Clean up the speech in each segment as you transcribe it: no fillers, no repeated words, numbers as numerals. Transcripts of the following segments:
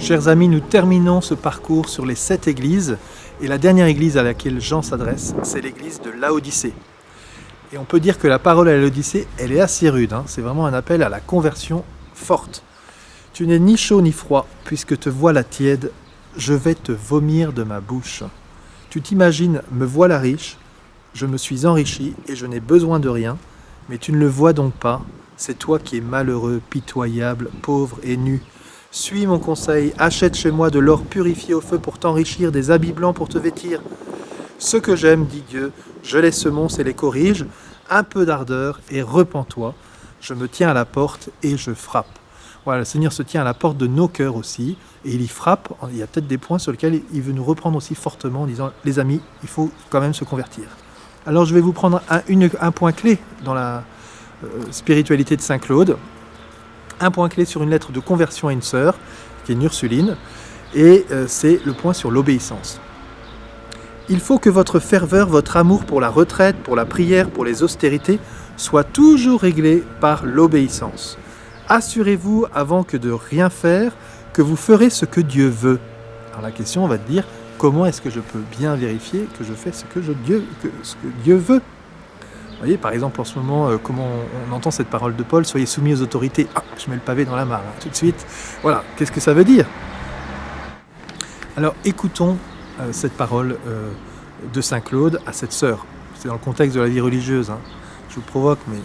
Chers amis, nous terminons ce parcours sur les 7 églises. Et la dernière église à laquelle Jean s'adresse, c'est l'église de Laodicée. Et on peut dire que la parole à Laodicée, elle est assez rude. C'est vraiment un appel à la conversion forte. Tu n'es ni chaud ni froid, puisque te voilà tiède, je vais te vomir de ma bouche. Tu t'imagines, me voilà riche, je me suis enrichi et je n'ai besoin de rien, mais tu ne le vois donc pas, c'est toi qui es malheureux, pitoyable, pauvre et nu. Suis mon conseil, achète chez moi de l'or purifié au feu pour t'enrichir, des habits blancs pour te vêtir. Ce que j'aime, dit Dieu, je les semonce et les corrige, un peu d'ardeur et repens-toi. Je me tiens à la porte et je frappe. Voilà, le Seigneur se tient à la porte de nos cœurs aussi, et il y frappe. Il y a peut-être des points sur lesquels il veut nous reprendre aussi fortement en disant « Les amis, il faut quand même se convertir ». Alors je vais vous prendre un point clé dans la spiritualité de Saint Claude, un point clé sur une lettre de conversion à une sœur, qui est une Ursuline, et c'est le point sur l'obéissance. Il faut que votre ferveur, votre amour pour la retraite, pour la prière, pour les austérités, soit toujours réglé par l'obéissance. Assurez-vous, avant que de rien faire, que vous ferez ce que Dieu veut. Alors la question, on va te dire, comment est-ce que je peux bien vérifier que je fais ce que Dieu veut ? Vous voyez, par exemple, en ce moment, comment on entend cette parole de Paul, soyez soumis aux autorités. Ah, je mets le pavé dans la mare, tout de suite. Voilà, qu'est-ce que ça veut dire ? Alors, écoutons cette parole de Saint Claude à cette sœur. C'est dans le contexte de la vie religieuse. Je vous provoque, mais...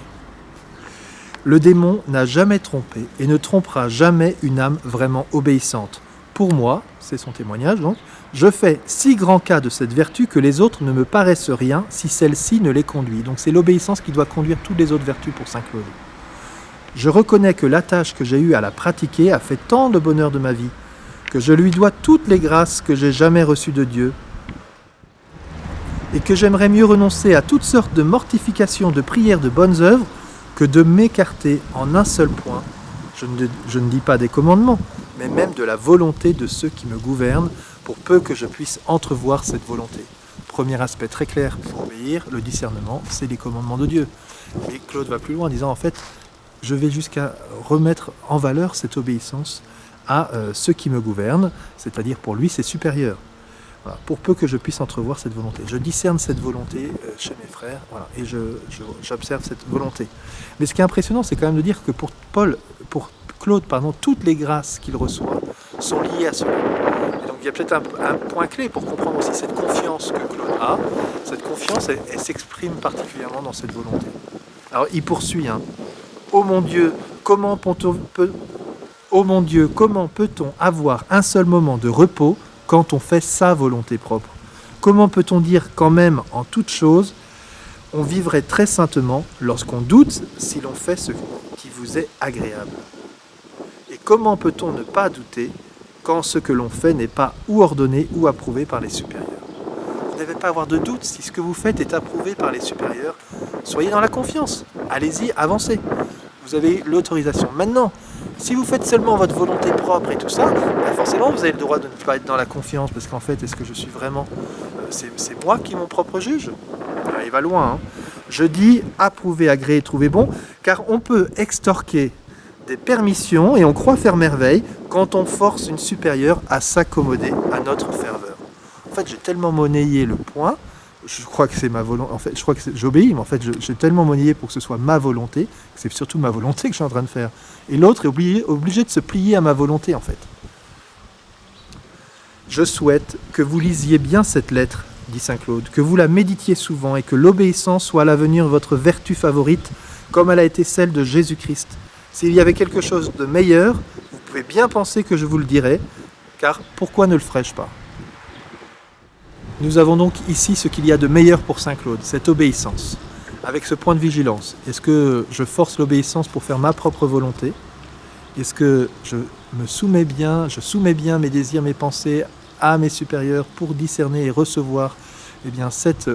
Le démon n'a jamais trompé et ne trompera jamais une âme vraiment obéissante. Pour moi, c'est son témoignage donc, je fais si grand cas de cette vertu que les autres ne me paraissent rien si celle-ci ne les conduit. Donc c'est l'obéissance qui doit conduire toutes les autres vertus pour Saint Claude. Je reconnais que la tâche que j'ai eue à la pratiquer a fait tant de bonheur de ma vie, que je lui dois toutes les grâces que j'ai jamais reçues de Dieu, et que j'aimerais mieux renoncer à toutes sortes de mortifications, de prières, de bonnes œuvres, que de m'écarter en un seul point, je ne dis pas des commandements, mais même de la volonté de ceux qui me gouvernent, pour peu que je puisse entrevoir cette volonté. Premier aspect très clair pour obéir, le discernement, c'est les commandements de Dieu. Et Claude va plus loin en disant, en fait, je vais jusqu'à remettre en valeur cette obéissance à ceux qui me gouvernent, c'est-à-dire pour lui, c'est supérieur. Voilà, pour peu que je puisse entrevoir cette volonté. Je discerne cette volonté chez mes frères, voilà, et j'observe cette volonté. Mais ce qui est impressionnant, c'est quand même de dire que pour Claude, toutes les grâces qu'il reçoit sont liées à cela. Et donc il y a peut-être un point clé pour comprendre aussi cette confiance que Claude a. Cette confiance, elle s'exprime particulièrement dans cette volonté. Alors il poursuit, Ô mon Dieu, comment peut-on avoir un seul moment de repos quand on fait sa volonté propre? Comment peut-on dire quand même en toute chose, on vivrait très saintement lorsqu'on doute si l'on fait ce qui vous est agréable? Et comment peut-on ne pas douter quand ce que l'on fait n'est pas ou ordonné ou approuvé par les supérieurs? Vous n'avez pas à avoir de doute si ce que vous faites est approuvé par les supérieurs. Soyez dans la confiance, allez-y, avancez. Vous avez l'autorisation. Maintenant, si vous faites seulement votre volonté propre et tout ça, forcément vous avez le droit de ne pas être dans la confiance, parce qu'en fait, est-ce que je suis vraiment... C'est moi qui est mon propre juge. Alors, il va loin. Je dis approuver, agréer, trouver bon, car on peut extorquer des permissions et on croit faire merveille quand on force une supérieure à s'accommoder à notre ferveur. En fait, j'ai tellement monnayé le point, je crois que c'est ma volonté, en fait, je crois que j'obéis, mais en fait, j'ai tellement monnayé pour que ce soit ma volonté, que c'est surtout ma volonté que je suis en train de faire. Et l'autre est obligé de se plier à ma volonté, en fait. Je souhaite que vous lisiez bien cette lettre, dit Saint Claude, que vous la méditiez souvent et que l'obéissance soit à l'avenir votre vertu favorite, comme elle a été celle de Jésus-Christ. S'il y avait quelque chose de meilleur, vous pouvez bien penser que je vous le dirai, car pourquoi ne le ferais-je pas ? Nous avons donc ici ce qu'il y a de meilleur pour Saint Claude, cette obéissance, avec ce point de vigilance. Est-ce que je force l'obéissance pour faire ma propre volonté ? Est-ce que je soumets bien mes désirs, mes pensées à mes supérieurs pour discerner et recevoir cette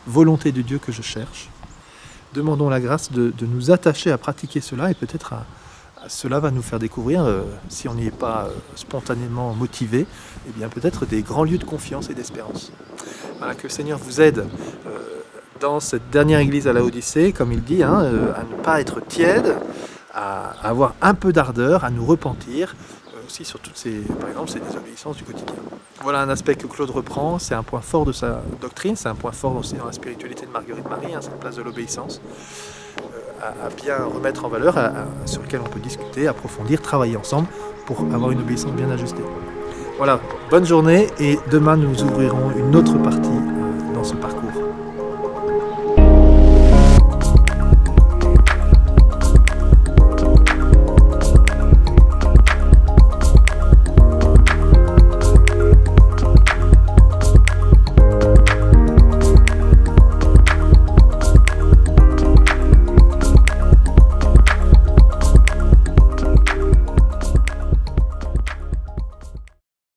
volonté de Dieu que je cherche ? Demandons la grâce de nous attacher à pratiquer cela, et peut-être cela va nous faire découvrir, si on n'y est pas spontanément motivé, peut-être des grands lieux de confiance et d'espérance. Voilà, que le Seigneur vous aide dans cette dernière église à Laodicée, comme il dit, à ne pas être tiède, à avoir un peu d'ardeur, à nous repentir, aussi sur toutes ces, par exemple, ces désobéissances du quotidien. Voilà un aspect que Claude reprend, c'est un point fort de sa doctrine, c'est un point fort aussi dans la spiritualité de Marguerite Marie, cette place de l'obéissance, à bien remettre en valeur, sur lequel on peut discuter, approfondir, travailler ensemble pour avoir une obéissance bien ajustée. Voilà, bonne journée et demain nous ouvrirons une autre partie dans ce parcours.